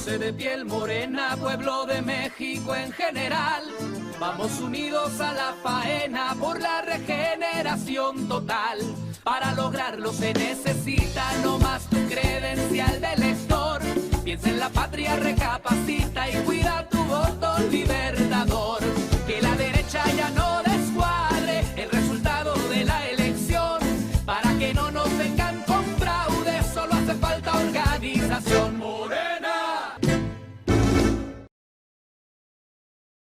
José de piel morena, pueblo de México en general. Vamos unidos a la faena por la regeneración total. Para lograrlo se necesita no más tu credencial de elector. Piensa en la patria, recapacita y cuida tu voto libertador. Que la derecha ya no descuadre el resultado de la elección. Para que no nos vengan con fraude, solo hace falta organización. Morena.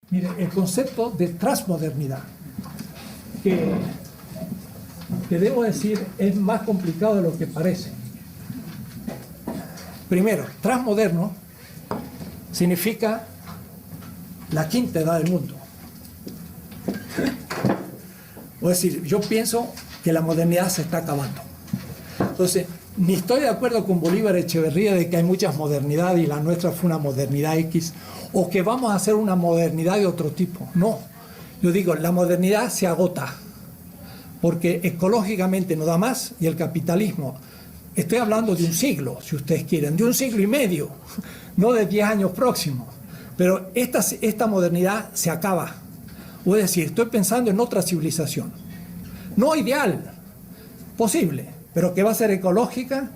Mire, el concepto de transmodernidad, que debo decir es más complicado de lo que parece. Primero, transmoderno significa la quinta edad del mundo. Es decir, yo pienso que la modernidad se está acabando. Entonces, ni estoy de acuerdo con Bolívar Echeverría de que hay muchas modernidades y la nuestra fue una modernidad X, o que vamos a hacer una modernidad de otro tipo. No, yo digo, la modernidad se agota, porque ecológicamente no da más y el capitalismo, estoy hablando de un siglo, si ustedes quieren, de un siglo y medio, no de 10 años próximos, pero esta modernidad se acaba. Es decir, estoy pensando en otra civilización, no ideal, posible, pero que va a ser ecológica,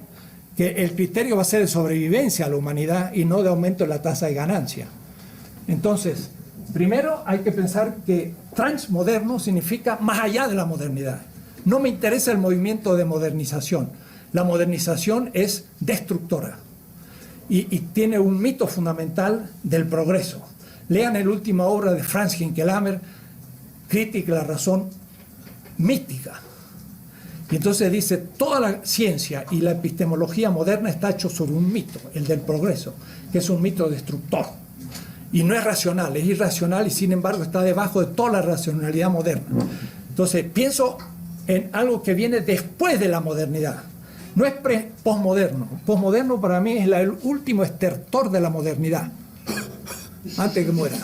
que el criterio va a ser de sobrevivencia a la humanidad y no de aumento de la tasa de ganancia. Entonces, primero hay que pensar que transmoderno significa más allá de la modernidad. No me interesa el movimiento de modernización. La modernización es destructora y tiene un mito fundamental del progreso. Lean la última obra de Franz Hinckelhammer, Crítica de la razón mítica. Y entonces dice, toda la ciencia y la epistemología moderna está hecho sobre un mito, el del progreso, que es un mito destructor. Y no es racional, es irracional y sin embargo está debajo de toda la racionalidad moderna. Entonces pienso en algo que viene después de la modernidad. No es posmoderno. Posmoderno para mí es el último estertor de la modernidad, antes que muera.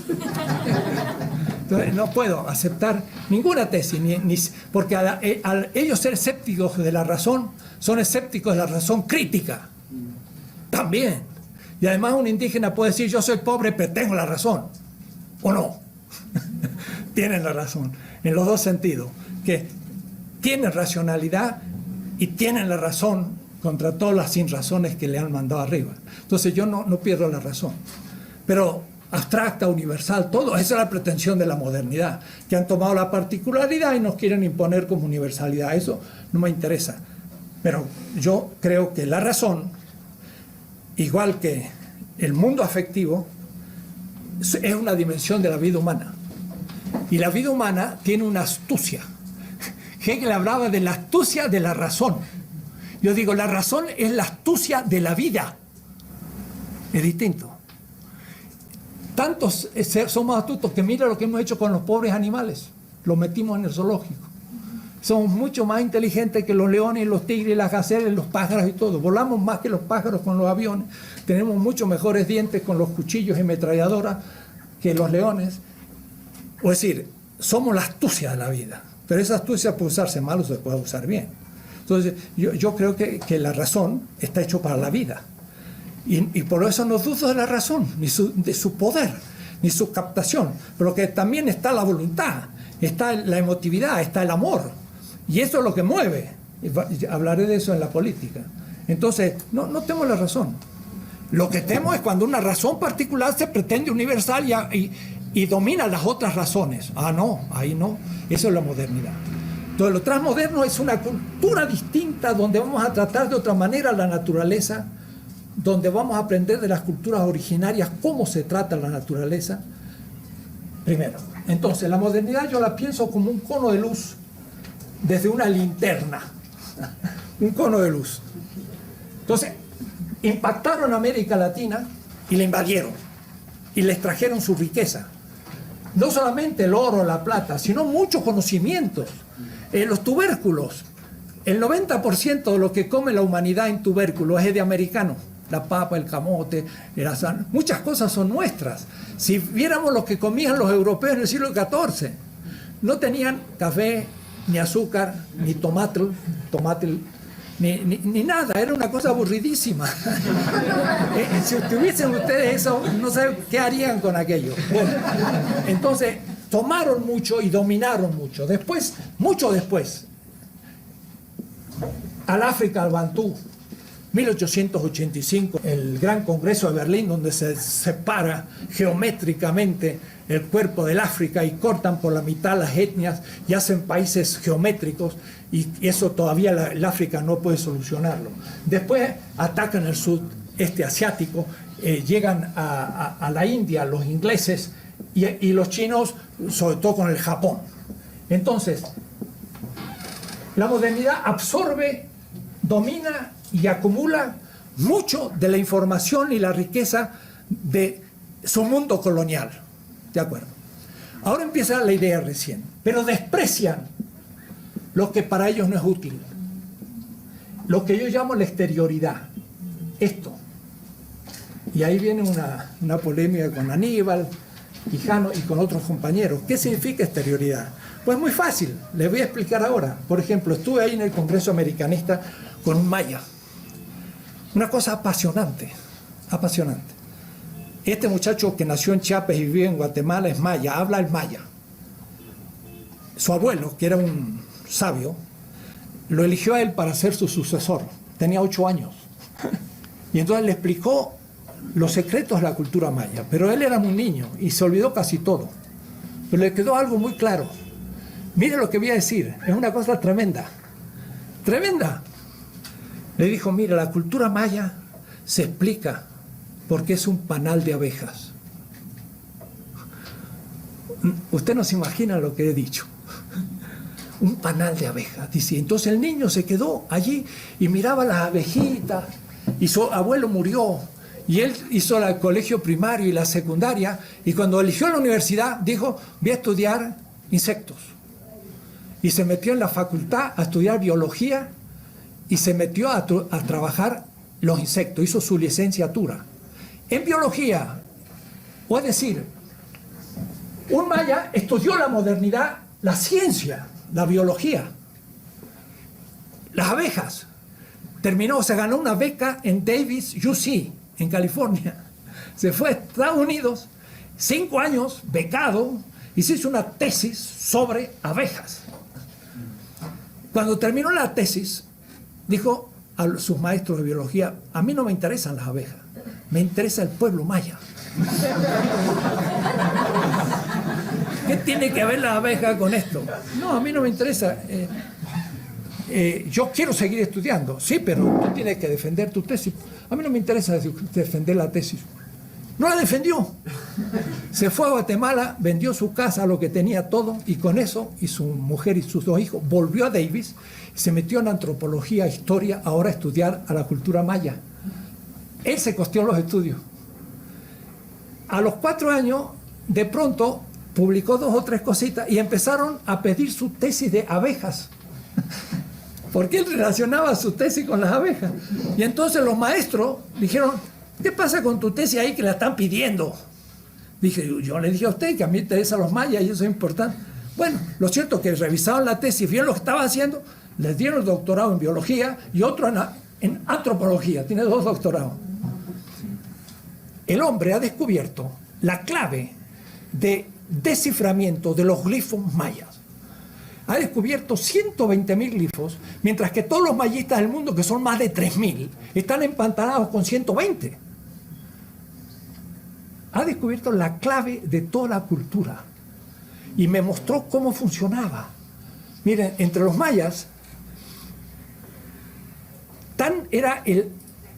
Entonces, no puedo aceptar ninguna tesis, porque al ellos ser escépticos de la razón, son escépticos de la razón crítica. También. Y además un indígena puede decir, yo soy pobre, pero tengo la razón. ¿O no? Tienen la razón, en los dos sentidos. Que tienen racionalidad y tienen la razón contra todas las sinrazones que le han mandado arriba. Entonces yo no pierdo la razón. Pero abstracta, universal, todo, esa es la pretensión de la modernidad, que han tomado la particularidad y nos quieren imponer como universalidad. Eso no me interesa. Pero yo creo que la razón, igual que el mundo afectivo, es una dimensión de la vida humana. Y la vida humana tiene una astucia. Hegel hablaba de la astucia de la razón. Yo digo, la razón es la astucia de la vida. Es distinto. Tantos somos astutos que mira lo que hemos hecho con los pobres animales. Los metimos en el zoológico. Somos mucho más inteligentes que los leones, los tigres, las gacelas, los pájaros y todo. Volamos más que los pájaros con los aviones. Tenemos mucho mejores dientes con los cuchillos y metralladoras que los leones. Es decir, somos la astucia de la vida. Pero esa astucia puede usarse mal o se puede usar bien. Entonces, yo creo que la razón está hecho para la vida. Y por eso no dudo de la razón, ni de su poder, ni su captación. Pero que también está la voluntad, está la emotividad, está el amor. Y eso es lo que mueve. Hablaré de eso en la política. Entonces, no temo la razón. Lo que temo es cuando una razón particular se pretende universal y domina las otras razones. Ah, no, ahí no. Eso es la modernidad. Entonces, lo transmoderno es una cultura distinta donde vamos a tratar de otra manera la naturaleza, donde vamos a aprender de las culturas originarias cómo se trata la naturaleza. Primero. Entonces, la modernidad yo la pienso como un cono de luz desde una linterna. Un cono de luz. Entonces, impactaron a América Latina y la invadieron y les trajeron su riqueza. No solamente el oro, la plata, sino muchos conocimientos. Los tubérculos. El 90% de lo que come la humanidad en tubérculos es de americanos. La papa, el camote, el azar. Muchas cosas son nuestras. Si viéramos lo que comían los europeos en el siglo XIV, no tenían café, ni azúcar, ni tomate, ni nada, era una cosa aburridísima. Si tuviesen ustedes eso, no sé qué harían con aquello. Bueno, entonces tomaron mucho y dominaron mucho. Después, mucho después, al África, al Bantú, 1885, el Gran Congreso de Berlín, donde se separa geométricamente el cuerpo del África y cortan por la mitad las etnias y hacen países geométricos, y eso todavía el África no puede solucionarlo. Después atacan el sudeste asiático, llegan a la India los ingleses y los chinos, sobre todo con el Japón. Entonces, la modernidad absorbe, domina y acumula mucho de la información y la riqueza de su mundo colonial. ¿De acuerdo? Ahora empieza la idea recién, pero desprecian lo que para ellos no es útil. Lo que yo llamo la exterioridad. Esto. Y ahí viene una polémica con Aníbal, Quijano y con otros compañeros. ¿Qué significa exterioridad? Pues muy fácil, les voy a explicar ahora. Por ejemplo, estuve ahí en el Congreso Americanista con un maya. Una cosa apasionante, apasionante. Este muchacho que nació en Chiapas y vive en Guatemala es maya, habla el maya. Su abuelo, que era un sabio, lo eligió a él para ser su sucesor. Tenía 8 años. Y entonces le explicó los secretos de la cultura maya. Pero él era un niño y se olvidó casi todo. Pero le quedó algo muy claro. Mire lo que voy a decir, es una cosa tremenda. Tremenda. Le dijo, mira, la cultura maya se explica porque es un panal de abejas. Usted no se imagina lo que he dicho. Un panal de abejas, dice. Entonces el niño se quedó allí y miraba las abejitas, y su abuelo murió, y él hizo el colegio primario y la secundaria, y cuando eligió la universidad dijo, voy a estudiar insectos. Y se metió en la facultad a estudiar biología y se metió a trabajar los insectos, hizo su licenciatura en biología. Es decir, un maya estudió la modernidad, la ciencia, la biología, las abejas. Terminó, se ganó una beca en Davis UC, en California. Se fue a Estados Unidos, 5 años, becado, y se hizo una tesis sobre abejas. Cuando terminó la tesis, dijo a sus maestros de biología, a mí no me interesan las abejas, me interesa el pueblo maya. ¿Qué tiene que ver la abeja con esto? No, a mí no me interesa. Yo quiero seguir estudiando, sí, pero tú tienes que defender tu tesis. A mí no me interesa defender la tesis. No la defendió. Se fue a Guatemala, vendió su casa, lo que tenía todo, y con eso, y su mujer y sus 2 hijos, volvió a Davis, se metió en antropología, historia, ahora a estudiar a la cultura maya. Él se costeó los estudios. A los 4 años, de pronto, publicó 2 o 3 cositas y empezaron a pedir su tesis de abejas. Porque él relacionaba su tesis con las abejas. Y entonces los maestros dijeron, ¿qué pasa con tu tesis ahí que la están pidiendo? Dije, yo le dije a usted que a mí me interesan los mayas y eso es importante. Bueno, lo cierto es que revisaron la tesis, vieron lo que estaba haciendo, les dieron el doctorado en biología y otro en antropología, tiene 2 doctorados. El hombre ha descubierto la clave de desciframiento de los glifos mayas. Ha descubierto 120.000 glifos, mientras que todos los mayistas del mundo, que son más de 3.000, están empantanados con 120. Ha descubierto la clave de toda la cultura y me mostró cómo funcionaba. Miren, entre los mayas,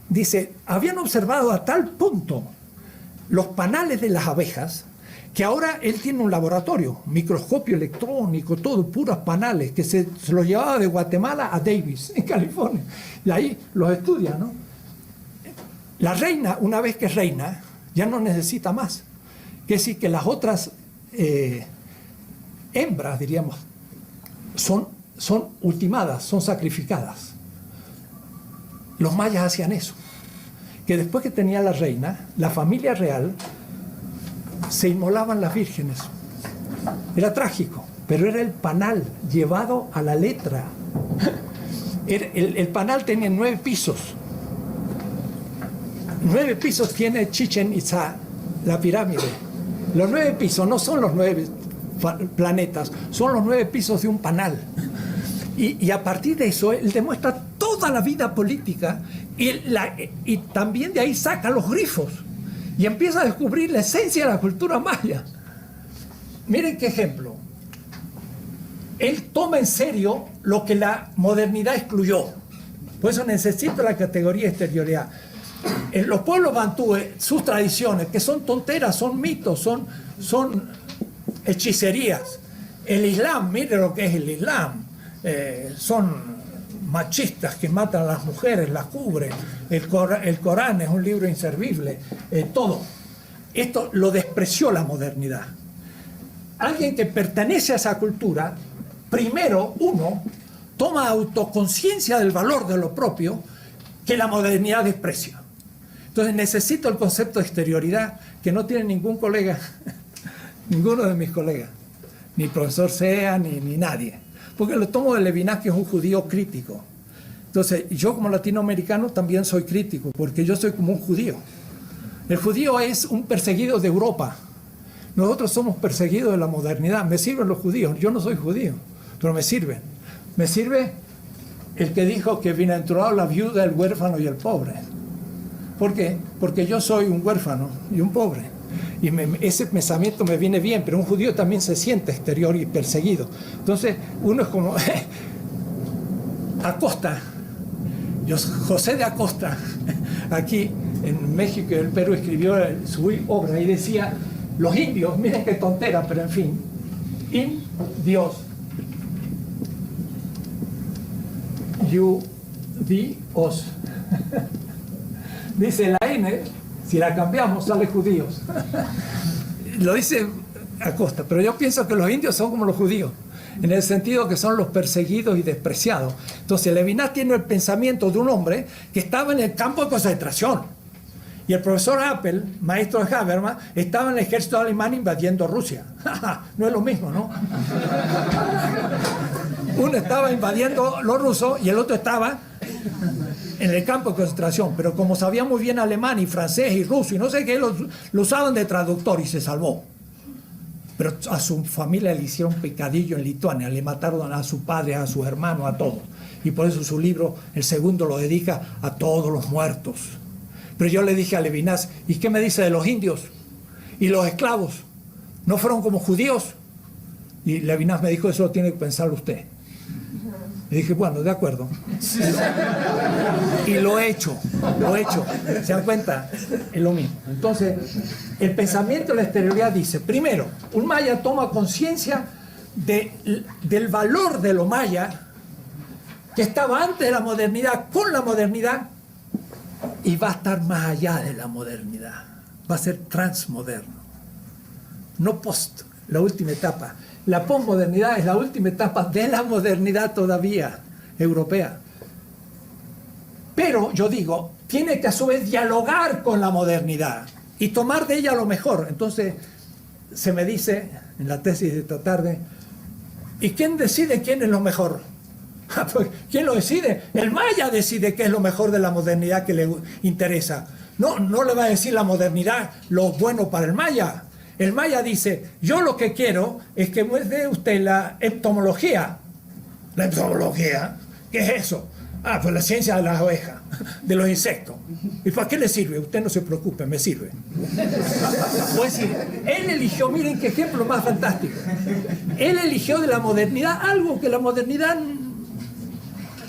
dice, habían observado a tal punto los panales de las abejas que ahora él tiene un laboratorio, microscopio electrónico, todo, puros panales, que se los llevaba de Guatemala a Davis, en California, y ahí los estudia, ¿no? La reina, una vez que es reina, ya no necesita más. Que decir que las otras hembras, diríamos, son ultimadas, son sacrificadas. Los mayas hacían eso. Que después que tenía la reina, la familia real, se inmolaban las vírgenes. Era trágico, pero era el panal llevado a la letra. El Panal tenía 9 pisos. 9 pisos tiene Chichén Itzá, la pirámide. Los 9 pisos no son los 9 planetas, son los 9 pisos de un panal. Y a partir de eso, él demuestra toda la vida política y también de ahí saca los grifos y empieza a descubrir la esencia de la cultura maya. Miren qué ejemplo. Él toma en serio lo que la modernidad excluyó. Por eso necesita la categoría exterioridad. En los pueblos bantúes, sus tradiciones, que son tonteras, son mitos, son hechicerías. El Islam, mire lo que es el Islam. Son machistas que matan a las mujeres, las cubren. El Corán es un libro inservible. Todo. Esto lo despreció la modernidad. Alguien que pertenece a esa cultura, primero, uno, toma autoconciencia del valor de lo propio que la modernidad desprecia. Entonces necesito el concepto de exterioridad que no tiene ningún colega, ninguno de mis colegas, ni el profesor Sea, ni nadie. Porque lo tomo de Levinas, que es un judío crítico. Entonces, yo como latinoamericano también soy crítico, porque yo soy como un judío. El judío es un perseguido de Europa. Nosotros somos perseguidos de la modernidad. Me sirven los judíos. Yo no soy judío, pero me sirven. Me sirve el que dijo que bienaventurado la viuda, el huérfano y el pobre. ¿Por qué? Porque yo soy un huérfano y un pobre. Y ese pensamiento me viene bien, pero un judío también se siente exterior y perseguido. Entonces, uno es como Acosta, José de Acosta, aquí en México y el Perú, escribió su obra y decía, los indios, miren qué tontera, pero en fin, Dios, Dios. Dice la N, si la cambiamos sale judíos. Lo dice Acosta, pero yo pienso que los indios son como los judíos, en el sentido que son los perseguidos y despreciados. Entonces Levinas tiene el pensamiento de un hombre que estaba en el campo de concentración. Y el profesor Appel, maestro de Habermas, estaba en el ejército alemán invadiendo Rusia. No es lo mismo, ¿no? Uno estaba invadiendo los rusos y el otro estaba en el campo de concentración, pero como sabía muy bien alemán y francés y ruso y no sé qué, lo usaban de traductor y se salvó. Pero a su familia le hicieron pecadillo en Lituania, le mataron a su padre, a sus hermanos, a todos. Y por eso su libro, el segundo, lo dedica a todos los muertos. Pero yo le dije a Levinas, ¿y qué me dice de los indios? ¿Y los esclavos? ¿No fueron como judíos? Y Levinas me dijo, eso lo tiene que pensar usted. Y dije, bueno, de acuerdo. Y lo he hecho. ¿Se dan cuenta? Es lo mismo. Entonces, el pensamiento de la exterioridad dice, primero, un maya toma conciencia del valor de lo maya, que estaba antes de la modernidad, con la modernidad, y va a estar más allá de la modernidad. Va a ser transmoderno. No post, la última etapa. La posmodernidad es la última etapa de la modernidad todavía europea. Pero yo digo, tiene que a su vez dialogar con la modernidad y tomar de ella lo mejor. Entonces se me dice en la tesis de esta tarde, ¿y quién decide quién es lo mejor? ¿Quién lo decide? El maya decide qué es lo mejor de la modernidad que le interesa. No le va a decir la modernidad lo bueno para el maya. El maya dice, yo lo que quiero es que me dé usted la entomología. ¿La entomología? ¿Qué es eso? Pues la ciencia de las abejas, de los insectos. ¿Y para qué le sirve? Usted no se preocupe, me sirve. Pues decir, él eligió, miren qué ejemplo más fantástico. Él eligió de la modernidad algo que la modernidad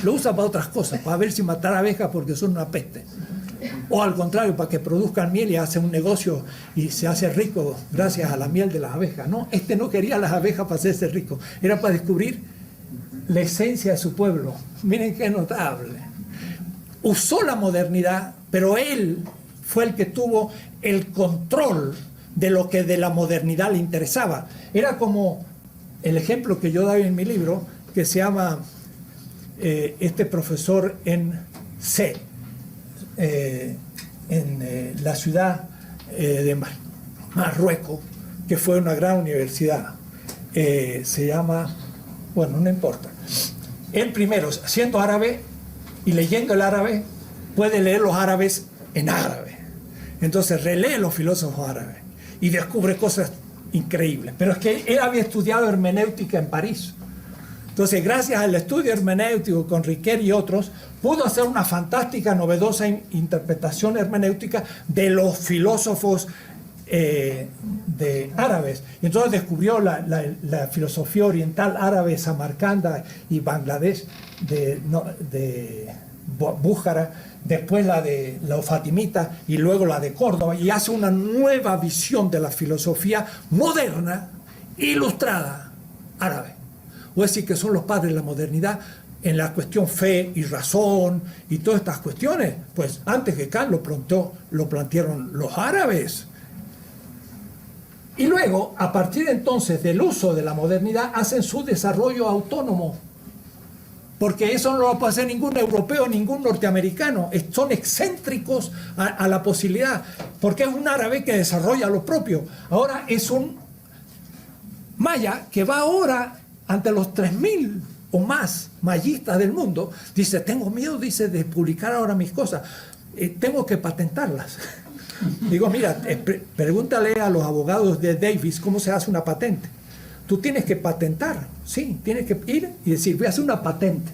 lo usa para otras cosas, para ver si matar abejas porque son una peste. O al contrario, para que produzcan miel y hace un negocio y se hace rico gracias a la miel de las abejas. No, no quería las abejas para hacerse rico, era para descubrir la esencia de su pueblo. Miren qué notable. Usó la modernidad, pero él fue el que tuvo el control de lo que de la modernidad le interesaba. Era como el ejemplo que yo daba en mi libro, que se llama este profesor en C. En la ciudad de Marruecos, que fue una gran universidad, se llama, bueno, no importa, él primero, siendo árabe y leyendo el árabe, puede leer los árabes en árabe. Entonces relee los filósofos árabes y descubre cosas increíbles. Pero es que él había estudiado hermenéutica en París. Entonces, gracias al estudio hermenéutico con Riquet y otros, pudo hacer una fantástica, novedosa interpretación hermenéutica de los filósofos de árabes. Y entonces descubrió la filosofía oriental árabe, Samarcanda y Bangladesh de Bújara, después la de los fatimitas y luego la de Córdoba, y hace una nueva visión de la filosofía moderna, ilustrada, árabe. O es decir, que son los padres de la modernidad en la cuestión fe y razón y todas estas cuestiones. Pues antes que Kant lo plantearon los árabes. Y luego, a partir entonces del uso de la modernidad, hacen su desarrollo autónomo. Porque eso no lo puede hacer ningún europeo, ningún norteamericano. Son excéntricos a la posibilidad. Porque es un árabe que desarrolla lo propio. Ahora es un maya que va ahora ante los 3.000 o más mayistas del mundo. Dice, tengo miedo, dice, de publicar ahora mis cosas. Tengo que patentarlas. Digo, mira, pregúntale a los abogados de Davis cómo se hace una patente. Tú tienes que patentar, sí, tienes que ir y decir, voy a hacer una patente.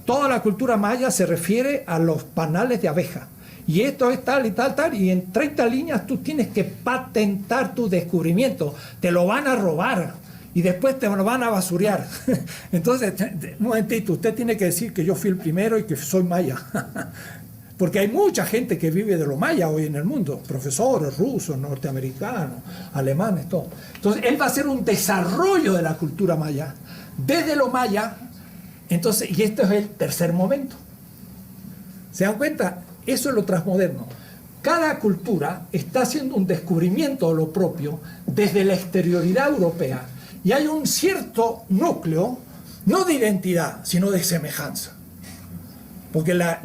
Toda la cultura maya se refiere a los panales de abeja. Y esto es tal y tal, tal, y en 30 líneas tú tienes que patentar tu descubrimiento. Te lo van a robar y después te lo van a basurear. Entonces, un momentito, usted tiene que decir que yo fui el primero y que soy maya. Porque hay mucha gente que vive de lo maya hoy en el mundo, profesores rusos, norteamericanos, alemanes, todo. Entonces, él va a hacer un desarrollo de la cultura maya, desde lo maya. Entonces, y este es el tercer momento. ¿Se dan cuenta? Eso es lo transmoderno. Cada cultura está haciendo un descubrimiento de lo propio desde la exterioridad europea. Y hay un cierto núcleo, no de identidad, sino de semejanza. Porque la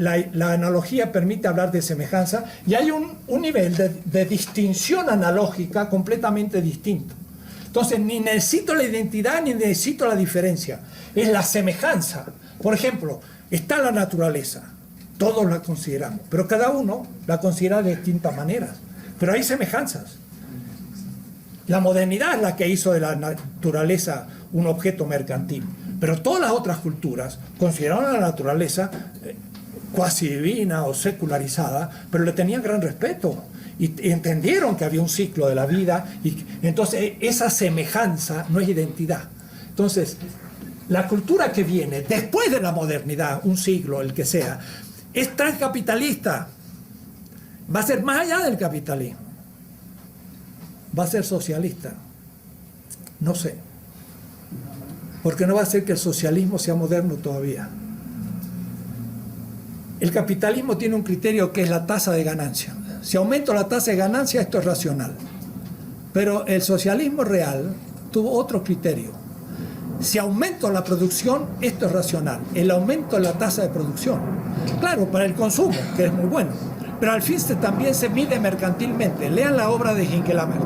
analogía permite hablar de semejanza, y hay un nivel de distinción analógica completamente distinto. Entonces, ni necesito la identidad ni necesito la diferencia. Es la semejanza. Por ejemplo, está la naturaleza. Todos la consideramos, pero cada uno la considera de distintas maneras. Pero hay semejanzas. La modernidad es la que hizo de la naturaleza un objeto mercantil. Pero todas las otras culturas consideraron a la naturaleza cuasi divina o secularizada, pero le tenían gran respeto. Y entendieron que había un ciclo de la vida. Y entonces esa semejanza no es identidad. Entonces, la cultura que viene después de la modernidad, un siglo, el que sea, es transcapitalista. Va a ser más allá del capitalismo. Va a ser socialista. No sé. Porque no va a ser que el socialismo sea moderno todavía. El capitalismo tiene un criterio que es la tasa de ganancia. Si aumento la tasa de ganancia, esto es racional. Pero el socialismo real tuvo otro criterio. Si aumento la producción, esto es racional. El aumento de la tasa de producción. Claro, para el consumo, que es muy bueno. Pero al fin también se mide mercantilmente. Lean la obra de Hinckelamert.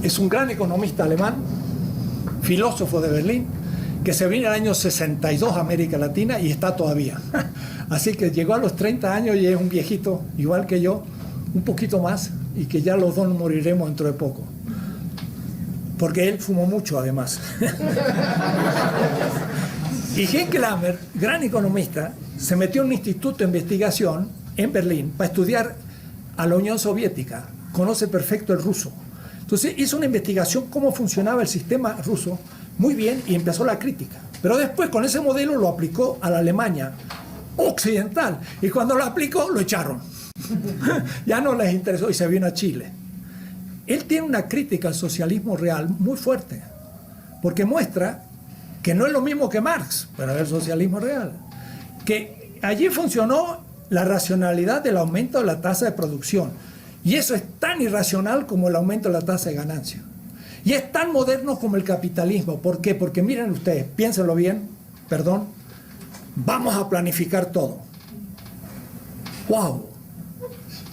Es un gran economista alemán, filósofo de Berlín, que se vino en el año 62 a América Latina y está todavía. Así que llegó a los 30 años y es un viejito, igual que yo, un poquito más, y que ya los dos moriremos dentro de poco. Porque él fumó mucho, además. Y Hinckelamert, gran economista, se metió en un instituto de investigación en Berlín para estudiar a la Unión Soviética. Conoce perfecto el ruso. Entonces hizo una investigación cómo funcionaba el sistema ruso muy bien y empezó la crítica. Pero después con ese modelo lo aplicó a la Alemania occidental y cuando lo aplicó lo echaron. Ya no les interesó y se vino a Chile. Él tiene una crítica al socialismo real muy fuerte porque muestra que no es lo mismo que Marx, pero el socialismo real. Que allí funcionó la racionalidad del aumento de la tasa de producción. Y eso es tan irracional como el aumento de la tasa de ganancia. Y es tan moderno como el capitalismo. ¿Por qué? Porque miren ustedes, piénsenlo bien, perdón, vamos a planificar todo. ¡Wow!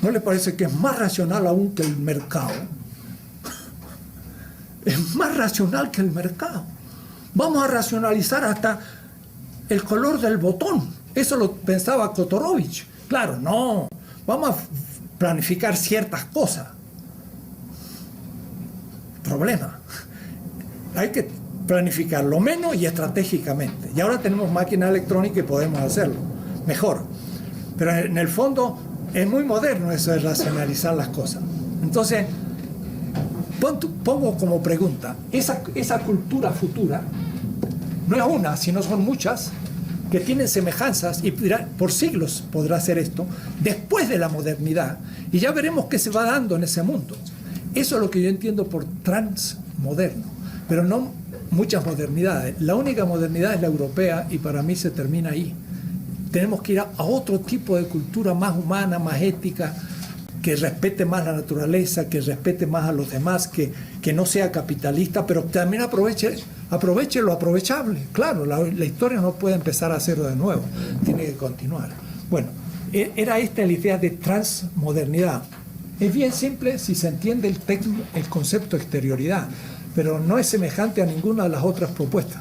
¿No le parece que es más racional aún que el mercado? Es más racional que el mercado. Vamos a racionalizar hasta el color del botón. Eso lo pensaba Kotorovich. Claro, no. Vamos a planificar ciertas cosas. Problema. Hay que planificarlo menos y estratégicamente. Y ahora tenemos máquina electrónica y podemos hacerlo mejor. Pero en el fondo es muy moderno eso de racionalizar las cosas. Entonces, pongo como pregunta, esa cultura futura no es una, sino son muchas que tienen semejanzas y por siglos podrá hacer esto después de la modernidad, y ya veremos qué se va dando en ese mundo. Eso es lo que yo entiendo por transmoderno, pero no muchas modernidades. La única modernidad es la europea y para mí se termina ahí. Tenemos que ir a otro tipo de cultura más humana, más ética, que respete más la naturaleza, que respete más a los demás, que no sea capitalista, pero también aproveche lo aprovechable. Claro, la historia no puede empezar a hacerlo de nuevo, tiene que continuar. Bueno, era esta la idea de transmodernidad. Es bien simple si se entiende el concepto de exterioridad, pero no es semejante a ninguna de las otras propuestas.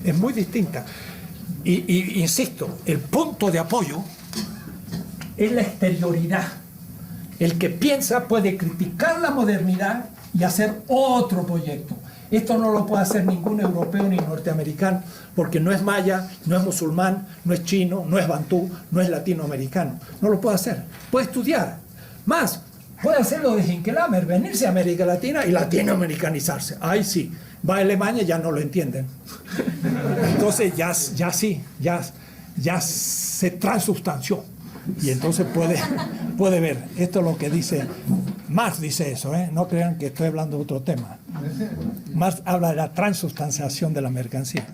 Es muy distinta. Y insisto, el punto de apoyo es la exterioridad. El que piensa puede criticar la modernidad y hacer otro proyecto. Esto no lo puede hacer ningún europeo ni norteamericano, porque no es maya, no es musulmán, no es chino, no es bantú, no es latinoamericano. No lo puede hacer. Puede estudiar. Más, puede hacerlo de Hinkelhammer, venirse a América Latina y latinoamericanizarse. Ahí sí. Va a Alemania y ya no lo entienden. Entonces ya se transubstanció. Y entonces puede ver. Esto es lo que dice Marx, dice eso, ¿eh? No crean que estoy hablando de otro tema. Marx habla de la transubstanciación de la mercancía.